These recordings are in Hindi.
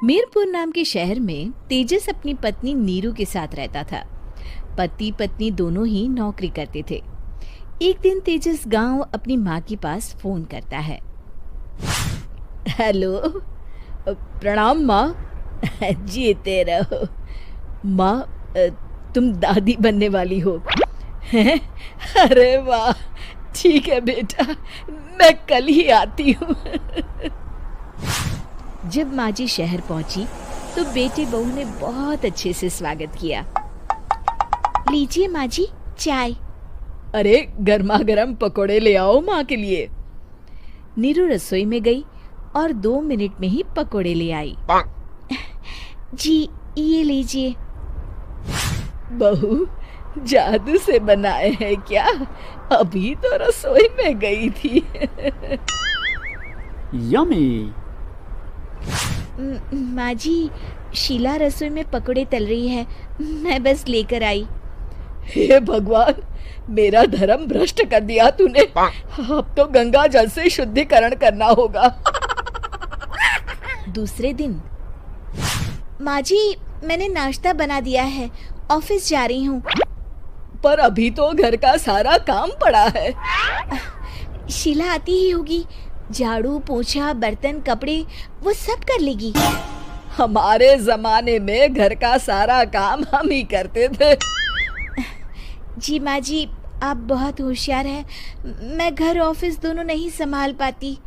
मीरपुर नाम के शहर में तेजस अपनी पत्नी नीरू के साथ रहता था। पति पत्नी दोनों ही नौकरी करते थे। एक दिन तेजस गांव अपनी माँ के पास फोन करता है। हेलो, प्रणाम माँ। जीते रहो माँ, तुम दादी बनने वाली हो हैं? अरे वाह, ठीक है बेटा, मैं कल ही आती हूँ। जब माँ जी शहर पहुंची तो बेटे बहू ने बहुत अच्छे से स्वागत किया। लीजिए माँ जी, चाय। अरे गर्मा गर्म पकोड़े ले आओ माँ के लिए। नीरू रसोई में गई और 2 मिनट में ही पकोड़े ले आई। जी ये लीजिए। बहू, जादू से बनाए हैं क्या? अभी तो रसोई में गई थी। यम्मी। माँ जी, शीला रसोई में पकोड़े तल रही है, मैं बस लेकर आई। हे भगवान, मेरा धर्म भ्रष्ट कर दिया तूने। अब तो गंगा जल से शुद्धिकरण करना होगा। दूसरे दिन, माँ जी मैंने नाश्ता बना दिया है, ऑफिस जा रही हूँ। पर अभी तो घर का सारा काम पड़ा है। शीला आती ही होगी, झाड़ू पोछा बर्तन कपड़े वो सब कर लेगी। हमारे जमाने में घर का सारा काम हम ही करते थे। जी माँ जी, आप बहुत होशियार हैं, मैं घर ऑफिस दोनों नहीं संभाल पाती।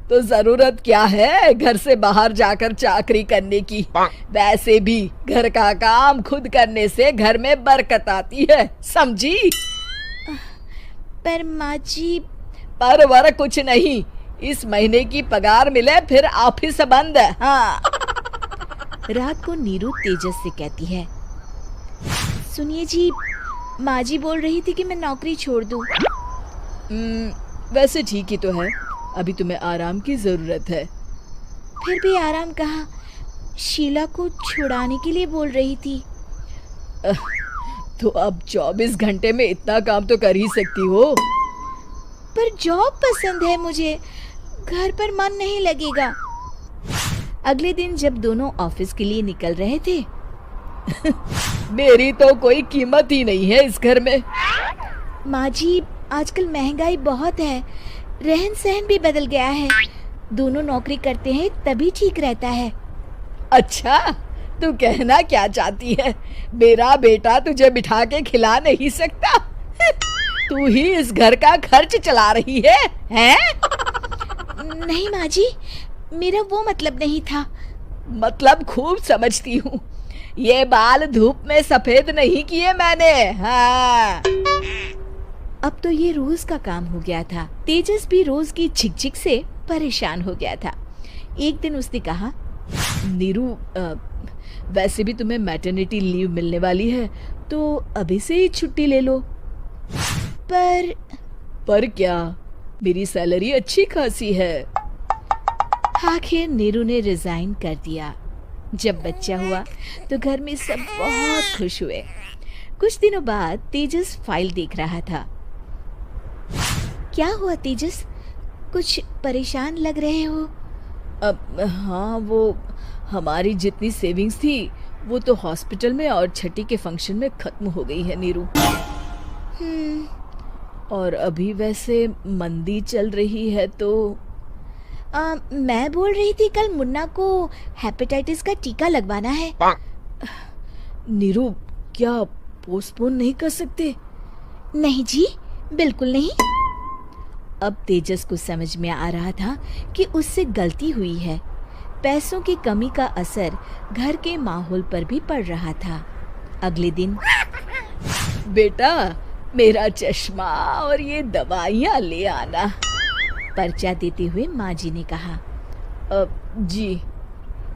तो जरूरत क्या है घर से बाहर जाकर चाकरी करने की? वैसे भी घर का काम खुद करने से घर में बरकत आती है, समझी? पर माँ जी। पर वर कुछ नहीं, इस महीने की पगार मिले फिर ऑफिस बंद। हाँ। रात को नीरू तेजस से कहती है, सुनिए जी, माँ जी बोल रही थी कि मैं नौकरी छोड़ दूं। वैसे ठीक ही तो है, अभी तुम्हें आराम की जरूरत है। फिर भी आराम कहाँ, शीला को छुड़ाने के लिए बोल रही थी। तो अब 24 घंटे में इतना काम तो कर ही सकती हो। पर जॉब पसंद है मुझे, घर पर मन नहीं लगेगा। अगले दिन जब दोनों ऑफिस के लिए निकल रहे थे, मेरी तो कोई कीमत ही नहीं है इस घर में। माँ जी, आजकल महंगाई बहुत है, रहन सहन भी बदल गया है, दोनों नौकरी करते हैं तभी ठीक रहता है। अच्छा, तू कहना क्या चाहती है? मेरा बेटा तुझे बिठा के खिला नहीं सकता? तू ही इस घर का खर्च चला रही है, हैं? नहीं माँ जी, मेरा वो मतलब नहीं था। मतलब खूब समझती हूँ, ये बाल धूप में सफेद नहीं किए मैंने। हाँ। अब तो ये रोज का काम हो गया था। तेजस भी रोज की झिकझिक से परेशान हो गया था। एक दिन उसने कहा, नीरू, वैसे भी तुम्हें मैटरनिटी लीव मिलने वाली है, तो अभी से ही छुट्टी ले लो। पर क्या, मेरी सैलरी अच्छी खासी है। आखिर नीरू ने रिजाइन कर दिया। जब बच्चा हुआ तो घर में सब बहुत खुश हुए। कुछ दिनों बाद तेजस फाइल देख रहा था। क्या हुआ तेजस, कुछ परेशान लग रहे हो? अब हाँ, वो हमारी जितनी सेविंग्स थी वो तो हॉस्पिटल में और छठी के फंक्शन में खत्म हो गई है नीरू। और अभी वैसे मंदी चल रही है तो मैं बोल रही थी कल मुन्ना को हेपेटाइटिस का टीका लगवाना है। नीरू, क्या पोस्टपोन नहीं कर सकते? नहीं जी, बिल्कुल नहीं। अब तेजस को समझ में आ रहा था कि उससे गलती हुई है। पैसों की कमी का असर घर के माहौल पर भी पड़ रहा था। अगले दिन, बेटा मेरा चश्मा और ये दवाइयाँ ले आना, पर्चा देते हुए माँ जी ने कहा। जी।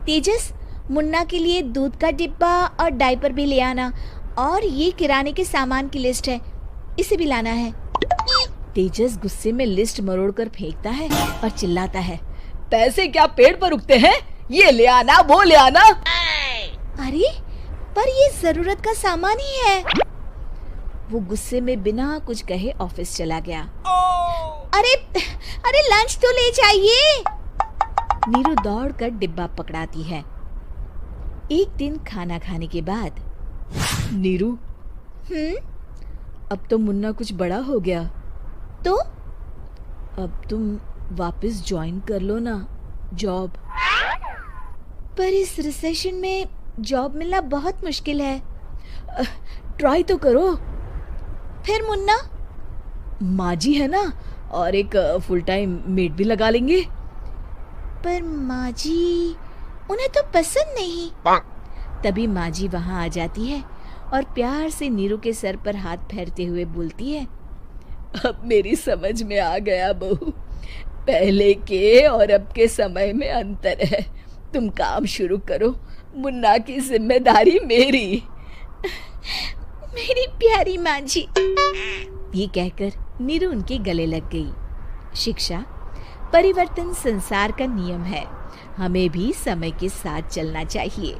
तेजस, मुन्ना के लिए दूध का डिब्बा और डायपर भी ले आना, और ये किराने के सामान की लिस्ट है, इसे भी लाना है। तेजस गुस्से में लिस्ट मरोड़कर फेंकता है और चिल्लाता है, पैसे क्या पेड़ पर उगते हैं? ये ले आना, वो ले आना। अरे पर ये जरूरत का सामान ही है। वो गुस्से में बिना कुछ कहे ऑफिस चला गया। अरे अरे लंच तो ले जाइए। नीरू दौड़कर डिब्बा पकड़ाती है। एक दिन खाना खाने के बाद, नीरू, अब तो मुन्ना कुछ बड़ा हो गया, तो अब तुम वापस ज्वाइन कर लो ना जॉब। पर इस रिसेशन में जॉब मिलना बहुत मुश्किल है। ट्राई तो करो। फिर मुन्ना? माँ जी है ना, और एक फुल टाइम मेड भी लगा लेंगे। पर माँ जी, उन्हें तो पसंद नहीं। तभी माँ जी वहाँ आ जाती है और प्यार से नीरू के सर पर हाथ फेरते हुए बोलती है, अब मेरी समझ में आ गया बहू, पहले के और अब के समय में अंतर है। तुम काम शुरू करो, मुन्ना की जिम्मेदारी मेरी। मेरी प्यारी माँ जी। ये कहकर नीरू उनके गले लग गई। शिक्षा, परिवर्तन संसार का नियम है, हमें भी समय के साथ चलना चाहिए।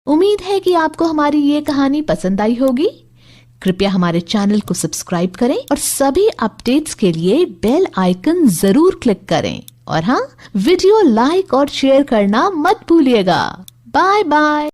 उम्मीद है कि आपको हमारी ये कहानी पसंद आई होगी। कृपया हमारे चैनल को सब्सक्राइब करें और सभी अपडेट्स के लिए बेल आइकन जरूर क्लिक करें। और हाँ, वीडियो लाइक और शेयर करना मत भूलिएगा। Bye bye.